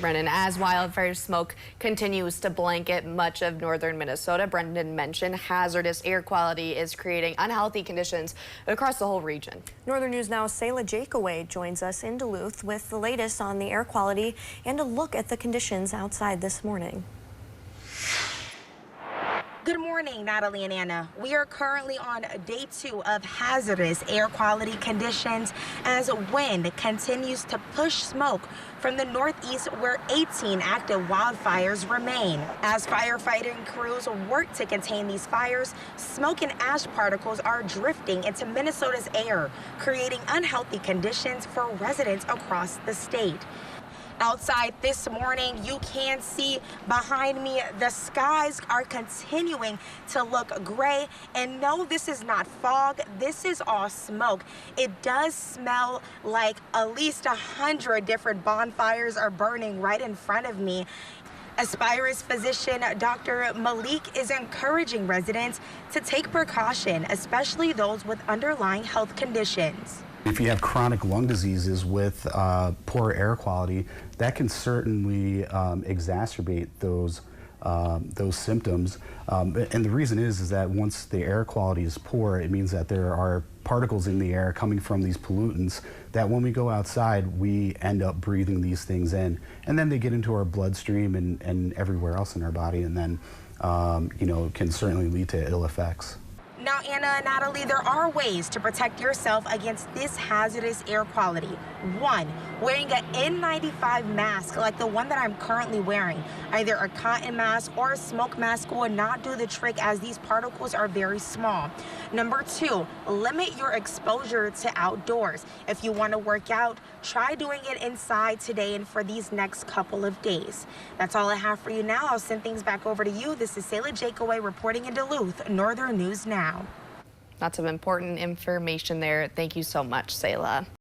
Brennan, as wildfire smoke continues to blanket much of northern Minnesota, Brendan mentioned hazardous air quality is creating unhealthy conditions across the whole region. Northern News Now's Sayla Jakaway joins us in Duluth with the latest on the air quality and a look at the conditions outside this morning. Good morning, Natalie and Anna. We are currently on day 2 of hazardous air quality conditions as wind continues to push smoke from the northeast where 18 active wildfires remain. As firefighting crews work to contain these fires, smoke and ash particles are drifting into Minnesota's air, creating unhealthy conditions for residents across the state. Outside this morning, you can see behind me the skies are continuing to look gray. And no, this is not fog. This is all smoke. It does smell like at least 100 different bonfires are burning right in front of me. Aspirus physician Dr. Malik is encouraging residents to take precaution, especially those with underlying health conditions. If you have chronic lung diseases with poor air quality, that can certainly exacerbate those symptoms. And the reason is that once the air quality is poor, it means that there are particles in the air coming from these pollutants that when we go outside, we end up breathing these things in. And then they get into our bloodstream and everywhere else in our body, and then can certainly lead to ill effects. Now, Anna and Natalie, there are ways to protect yourself against this hazardous air quality. 1, wearing an N95 mask like the one that I'm currently wearing. Either a cotton mask or a smoke mask will not do the trick as these particles are very small. Number 2, limit your exposure to outdoors. If you want to work out, try doing it inside today and for these next couple of days. That's all I have for you now. I'll send things back over to you. This is Sayla Jakaway reporting in Duluth, Northern News Now. Lots of important information there. Thank you so much, Sayla.